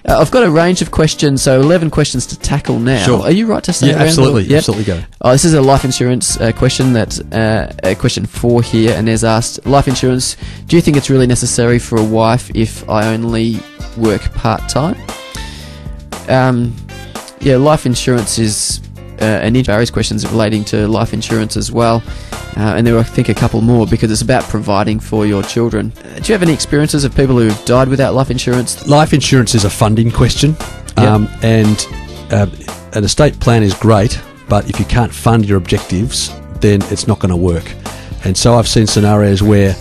I've got a range of questions, so 11 questions to tackle now. Sure. Are you right to say? Yeah, absolutely. Yep. Absolutely, go. This is a life insurance question, question 4 here, and there's asked, life insurance, do you think it's really necessary for a wife if I only work part-time? Life insurance is and various questions relating to life insurance as well. And there are, I think, a couple more because it's about providing for your children. Do you have any experiences of people who've died without life insurance? Life insurance is a funding question, and an estate plan is great, but if you can't fund your objectives, then it's not going to work. And so I've seen scenarios where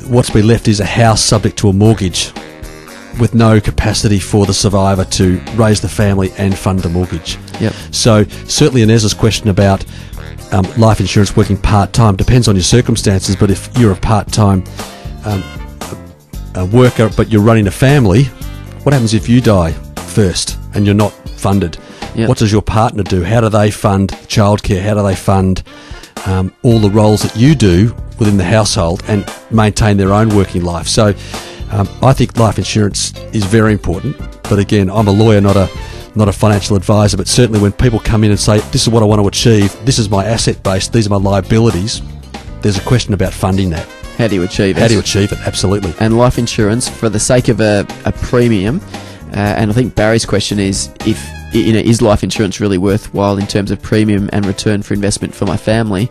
what's been left is a house subject to a mortgage with no capacity for the survivor to raise the family and fund the mortgage. Yep. So certainly Inez's question about life insurance working part-time depends on your circumstances, but if you're a part-time worker but you're running a family, what happens if you die first and you're not funded? Yep. What does your partner do? How do they fund childcare? How do they fund all the roles that you do within the household and maintain their own working life? So I think life insurance is very important, but again, I'm a lawyer, not a financial advisor, but certainly when people come in and say, this is what I want to achieve, this is my asset base, these are my liabilities, there's a question about funding that. How do you achieve it? How do you achieve it? Absolutely. And life insurance, for the sake of a premium, and I think Barry's question is, is life insurance really worthwhile in terms of premium and return for investment for my family?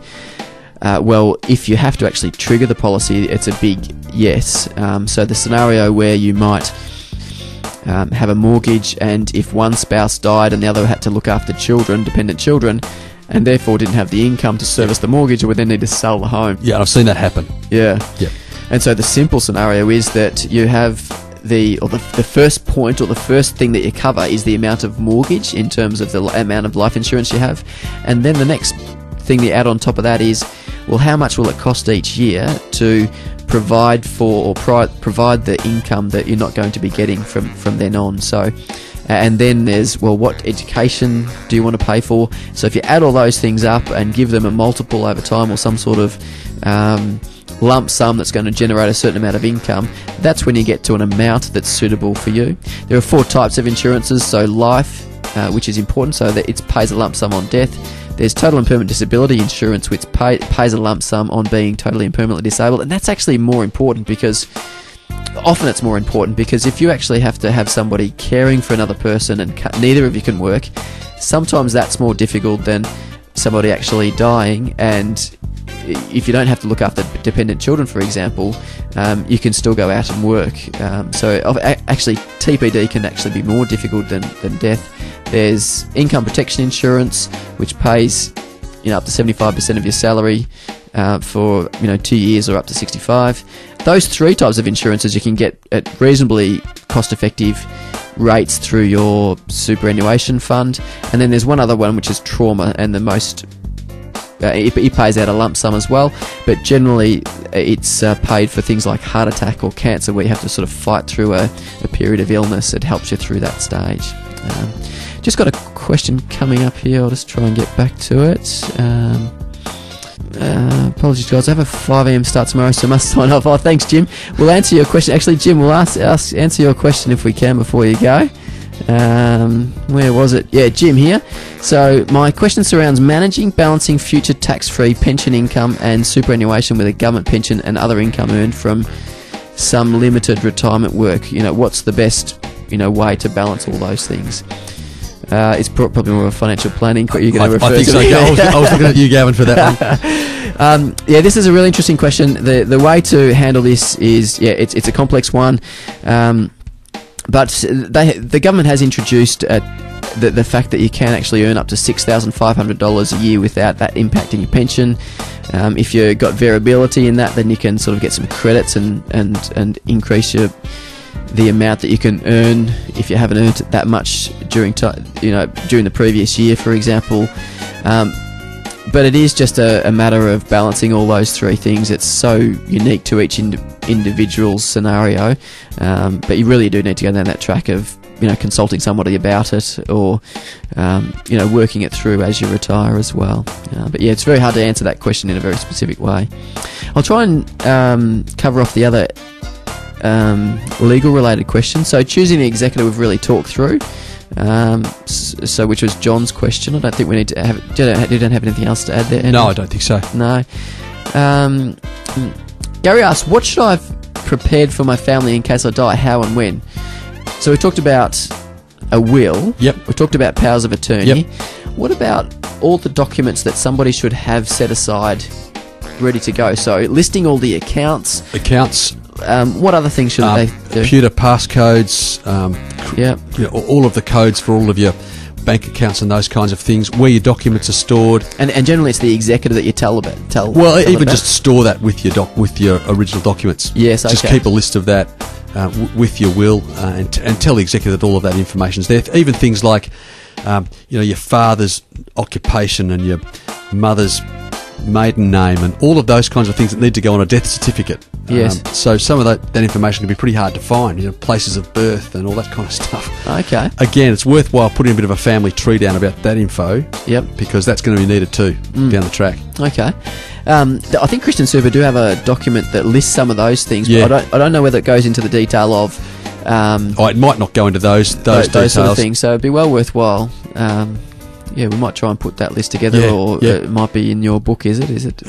Well, if you have to actually trigger the policy, it's a big yes. So the scenario where you might have a mortgage, and if one spouse died and the other had to look after children, dependent children, and therefore didn't have the income to service the mortgage, or would then need to sell the home. Yeah, I've seen that happen. Yeah. Yeah. And so the simple scenario is that you have the first point, or the first thing that you cover is the amount of mortgage in terms of the amount of life insurance you have, and then the next thing they add on top of that is, well, how much will it cost each year to provide for or provide the income that you're not going to be getting from then on? So, and then there's, well, what education do you want to pay for? So if you add all those things up and give them a multiple over time, or some sort of lump sum that's going to generate a certain amount of income, that's when you get to an amount that's suitable for you. There are 4 types of insurances. So life, which is important, so that it pays a lump sum on death. There's total and permanent disability insurance, which pays a lump sum on being totally and permanently disabled. And that's actually more important because often it's more important because if you actually have to have somebody caring for another person and neither of you can work, sometimes that's more difficult than somebody actually dying. And if you don't have to look after dependent children, for example, you can still go out and work. So actually, TPD can actually be more difficult than death. There's income protection insurance, which pays up to 75% of your salary for 2 years or up to 65. Those 3 types of insurances you can get at reasonably cost-effective rates through your superannuation fund. And then there's one other one, which is trauma, and the most it pays out a lump sum as well, but generally it's paid for things like heart attack or cancer, where you have to sort of fight through a period of illness. It helps you through that stage. Just got a question coming up here. I'll just try and get back to it. Apologies, guys. I have a 5 a.m. start tomorrow, so I must sign off. Oh, thanks, Jim. We'll answer your question. Actually, Jim, we'll answer your question if we can before you go. Where was it? Yeah, Jim here. So my question surrounds managing, balancing future tax-free pension income and superannuation with a government pension and other income earned from some limited retirement work. What's the best way to balance all those things? It's probably more of a financial planning. You're going to refer I think to so. I was looking at you, Gavin, for that one. This is a really interesting question. The way to handle this is, it's a complex one. But the government has introduced the fact that you can actually earn up to $6,500 a year without that impacting your pension. If you've got variability in that, then you can sort of get some credits and increase the amount that you can earn if you haven't earned that much during the previous year, for example. But it is just a matter of balancing all those 3 things. It's so unique to each individual scenario, but you really do need to go down that track of consulting somebody about it, or working it through as you retire as well. But yeah, it's very hard to answer that question in a very specific way. I'll try and cover off the other legal related questions. So choosing the executor we've really talked through. So which was John's question. I don't think we need to have. You don't have anything else to add there, Andrew? No, I don't think so. No. Gary asked, what should I have prepared for my family in case I die? How and when? So we talked about a will. Yep. We talked about powers of attorney. Yep. What about all the documents that somebody should have set aside, ready to go? So listing all the accounts. What other things should they do? Computer passcodes. All of the codes for all of your bank accounts and those kinds of things, where your documents are stored. And generally it's the executor that you tell about. Just store that with your original documents. Yes, okay. Just keep a list of that with your will and tell the executor that all of that information is there. Even things like your father's occupation and your mother's maiden name and all of those kinds of things that need to go on a death certificate. Yes. So some of that information can be pretty hard to find, places of birth and all that kind of stuff. Okay. Again, it's worthwhile putting a bit of a family tree down about that info. Yep. Because that's going to be needed too down the track. Okay. I think Christian Super do have a document that lists some of those things, yeah. but I don't know whether it goes into the detail of... it might not go into those details. Those sort of things, so it'd be well worthwhile. We might try and put that list together, it might be in your book, is it?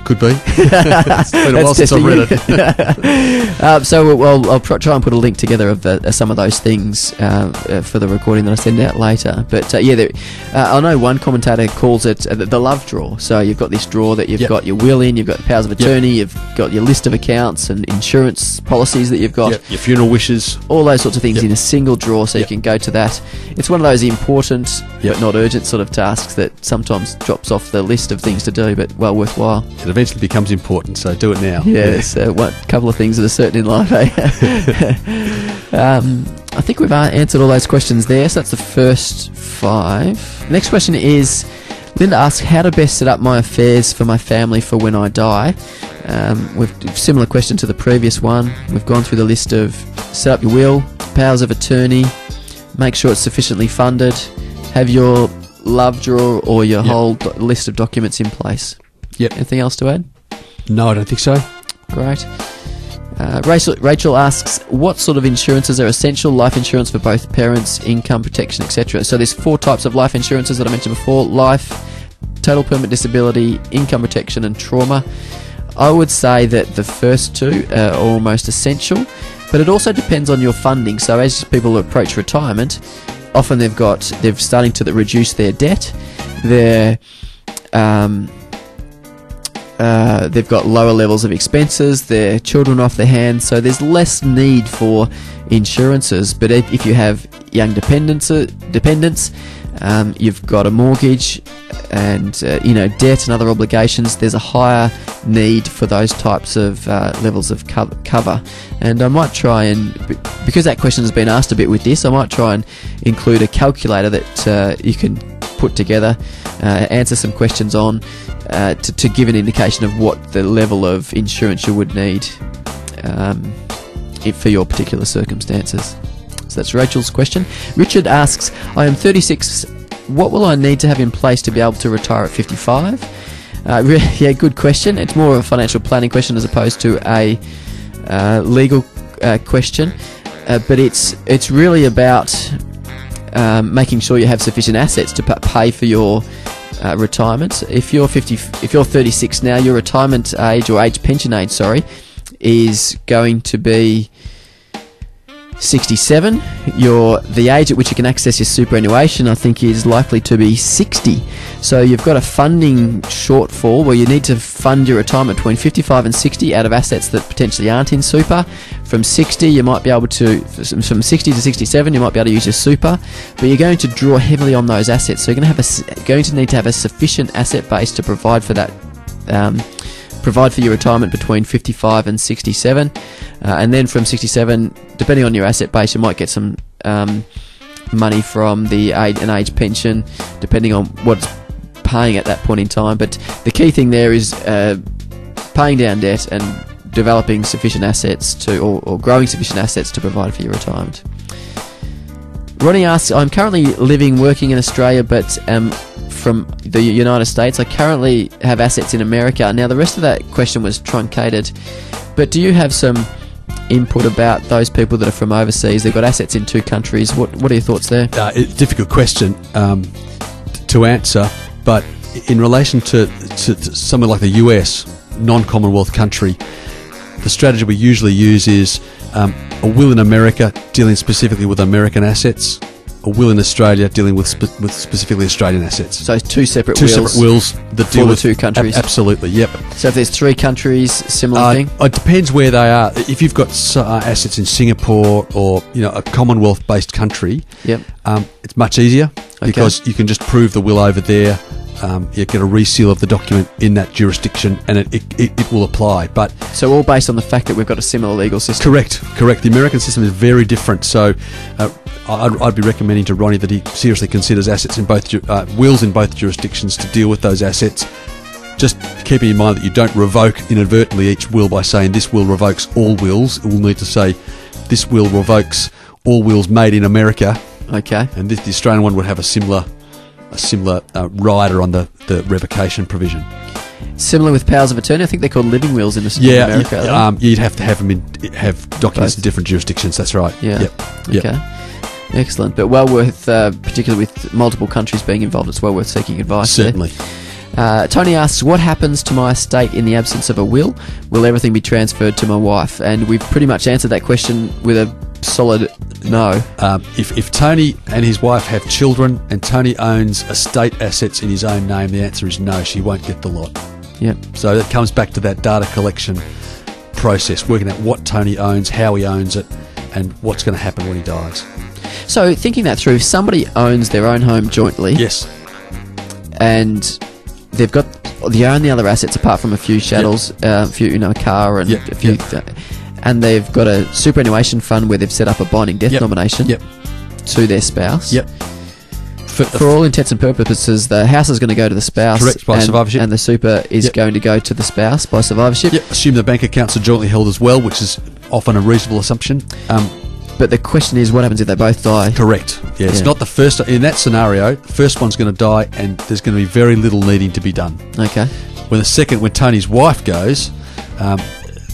Could be. It's been a while since I've read it. I'll try and put a link together of some of those things for the recording that I send out later. But I know one commentator calls it the love drawer. So you've got this drawer that you've got your will in, you've got the powers of attorney, you've got your list of accounts and insurance policies that you've got. Your funeral wishes. All those sorts of things in a single drawer, so you can go to that. It's one of those important but not urgent sort of tasks that sometimes drops off the list of things to do, but well worthwhile. It eventually becomes important, so do it now. Yeah, there's a couple of things that are certain in life, I think we've answered all those questions there, so that's the first 5. Next question is, Linda asks, how to best set up my affairs for my family for when I die. Similar question to the previous one. We've gone through the list of set up your will, powers of attorney, make sure it's sufficiently funded, have your love drawer or your whole list of documents in place. Yep. Anything else to add? No, I don't think so. Great. Rachel asks, what sort of insurances are essential? Life insurance for both parents, income protection, etc. So there's 4 types of life insurances that I mentioned before: life, total permanent disability, income protection, and trauma. I would say that the first 2 are almost essential, but it also depends on your funding. So as people approach retirement, often they're starting to reduce their debt. They've got lower levels of expenses, their children off their hands, so there's less need for insurances. But if you have young dependents, you've got a mortgage and debt and other obligations, there's a higher need for those types of levels of cover. And I might try and, because that question has been asked a bit with this, I might try and include a calculator that you can put together, answer some questions on, to give an indication of what the level of insurance you would need for your particular circumstances. So that's Rachel's question. Richard asks, I am 36. What will I need to have in place to be able to retire at 55? Good question. It's more of a financial planning question as opposed to a legal question. But it's really about making sure you have sufficient assets to pay for your retirement. If you're 36 now, your retirement age, or pension age, is going to be 67. The age at which you can access your superannuation, I think, is likely to be 60. So you've got a funding shortfall where you need to fund your retirement between 55 and 60 out of assets that potentially aren't in super. From 60 you might be able to, from 60 to 67 you might be able to use your super, but you're going to draw heavily on those assets. So you're going to need to have a sufficient asset base to provide for that. Provide for your retirement between 55 and 67, and then from 67, depending on your asset base, you might get some money from an age pension, depending on what's paying at that point in time. But the key thing there is paying down debt and developing sufficient assets or growing sufficient assets to provide for your retirement. Ronnie asks, I'm currently working in Australia, but from the United States. I currently have assets in America. Now, the rest of that question was truncated, but do you have some input about those people that are from overseas? They've got assets in 2 countries. What are your thoughts there? Difficult question to answer, but in relation to somewhere like the US, non-Commonwealth country, the strategy we usually use is a will in America dealing specifically with American assets, a will in Australia dealing with specifically Australian assets. So two separate wills that deal with 2 countries. Absolutely, yep. So if there's 3 countries, similar thing? It depends where they are. If you've got assets in Singapore or a Commonwealth-based country, yep. It's much easier because you can just prove the will over there. You get a reseal of the document in that jurisdiction, and it will apply. But so all based on the fact that we've got a similar legal system. Correct. The American system is very different. So I'd be recommending to Ronnie that he seriously considers assets in both wills in both jurisdictions to deal with those assets. Just keeping in mind that you don't revoke inadvertently each will by saying this will revokes all wills. It will need to say this will revokes all wills made in America. Okay. And the Australian one would have a similar rider on the revocation provision. Similar with powers of attorney. I think they're called living wills in America. You'd have to have documents in different jurisdictions. That's right. Yeah. Yep. Okay. Excellent. But well worth, particularly with multiple countries being involved, it's well worth seeking advice. Certainly. Tony asks, what happens to my estate in the absence of a will? Will everything be transferred to my wife? And we've pretty much answered that question with a solid no. If Tony and his wife have children and Tony owns estate assets in his own name, the answer is no, she won't get the lot. Yep. So that comes back to that data collection process, working out what Tony owns, how he owns it, and what's going to happen when he dies. So thinking that through, if somebody owns their own home jointly, yes, and they've got the only other assets apart from a few chattels, a few, a car and a few, and they've got a superannuation fund where they've set up a binding death nomination to their spouse. Yep. For all intents and purposes, the house is going to go to the spouse. Correct, by survivorship. And the super is going to go to the spouse by survivorship. Yep. Assume the bank accounts are jointly held as well, which is often a reasonable assumption. But the question is, what happens if they both die? Correct. Yeah, it's not the first. In that scenario, the first one's going to die, and there's going to be very little needing to be done. Okay. When Tony's wife goes,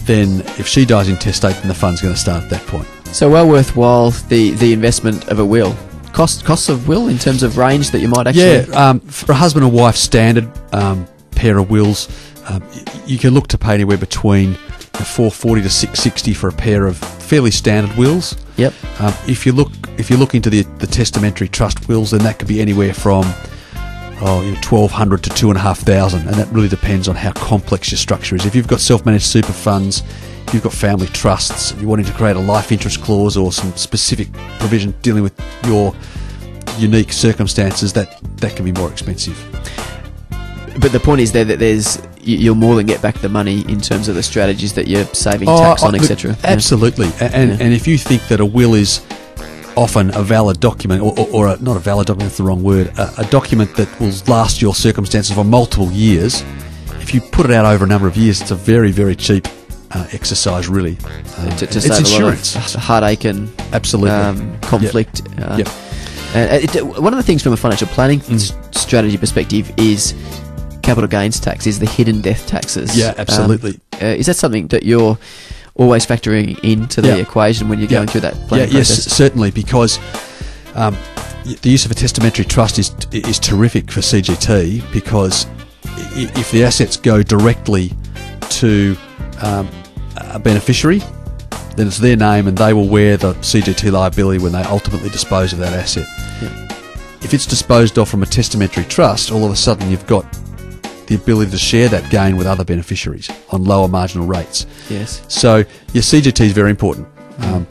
then if she dies intestate, then the fund's going to start at that point. So well worthwhile the investment of a will. Costs of will in terms of range that you might actually... Yeah, for a husband and wife standard pair of wills, you can look to pay anywhere between $440 to $660 for a pair of fairly standard wills. Yep. If you look into the testamentary trust wills, then that could be anywhere from $1,200 to $2,500, and that really depends on how complex your structure is. If you've got self-managed super funds, if you've got family trusts, and you're wanting to create a life interest clause or some specific provision dealing with your unique circumstances, that can be more expensive. But the point is there that you'll more than get back the money in terms of the strategies that you're saving tax on, etc. Absolutely. And if you think that a will is often a valid document, or not a valid document, that's the wrong word, a document that will last your circumstances for multiple years, if you put it out over a number of years, it's a very, very cheap exercise, really. It's insurance. A lot of heartache and conflict. Yep. One of the things from a financial planning strategy perspective is capital gains tax, is the hidden death taxes. Yeah, absolutely. Is that something that you're always factoring into the equation when you're going through that planning process? Yes, certainly, because the use of a testamentary trust is terrific for CGT, because if the assets go directly to a beneficiary, then it's their name and they will wear the CGT liability when they ultimately dispose of that asset. Yeah. If it's disposed of from a testamentary trust, all of a sudden you've got the ability to share that gain with other beneficiaries on lower marginal rates. Yes. So your CGT is very important. And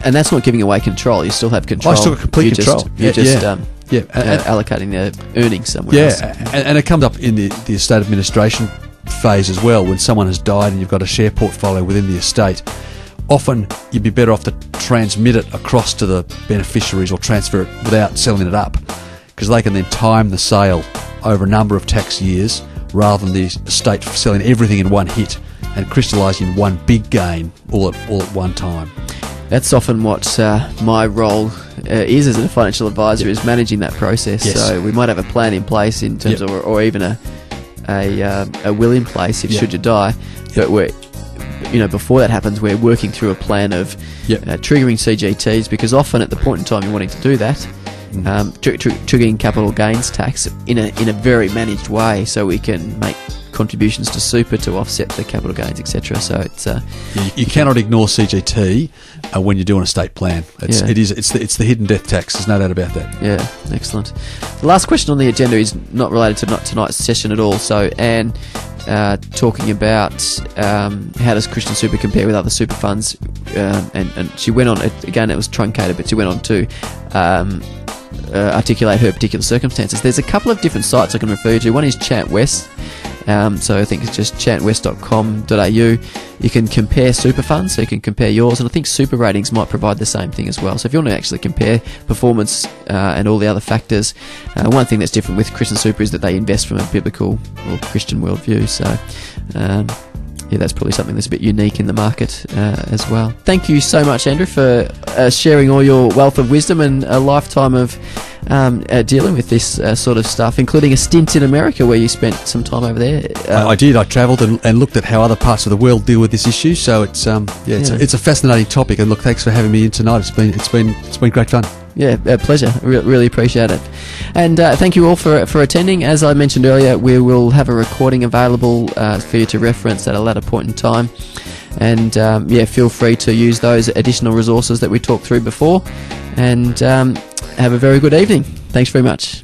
that's not giving away control. You still have control. I still have complete control. You're just allocating the earnings somewhere else. And it comes up in the estate administration phase as well, when someone has died and you've got a share portfolio within the estate. Often you'd be better off to transmit it across to the beneficiaries or transfer it without selling it up, because they can then time the sale over a number of tax years rather than the estate selling everything in one hit and crystallising one big gain all at one time. That's often what my role is as a financial advisor, is managing that process. Yes. So we might have a plan in place in terms of, or even a will in place if should you die, but before that happens, we're working through a plan of triggering CGTs, because often at the point in time you're wanting to do that, triggering capital gains tax in a very managed way, so we can make contributions to super to offset the capital gains, etc. So it's you cannot ignore CGT when you're doing a estate plan. It's the hidden death tax. There's no doubt about that. Yeah, excellent. The last question on the agenda is not related to tonight's session at all. So Anne, talking about how does Christian Super compare with other super funds, and she went on, again it was truncated, but she went on to articulate her particular circumstances. There's a couple of different sites I can refer you to. One is ChantWest. So I think it's just chantwest.com.au. You can compare super funds, so you can compare yours, and I think Super Ratings might provide the same thing as well. So if you want to actually compare performance and all the other factors, one thing that's different with Christian Super is that they invest from a biblical or Christian worldview. So that's probably something that's a bit unique in the market as well. Thank you so much, Andrew, for sharing all your wealth of wisdom and a lifetime of dealing with this sort of stuff, including a stint in America where you spent some time over there. I did. I travelled and looked at how other parts of the world deal with this issue. So it's a fascinating topic. And look, thanks for having me in tonight. It's been great fun. Yeah, a pleasure. Really appreciate it. And thank you all for attending. As I mentioned earlier, we will have a recording available for you to reference at a later point in time. And feel free to use those additional resources that we talked through before. And have a very good evening. Thanks very much.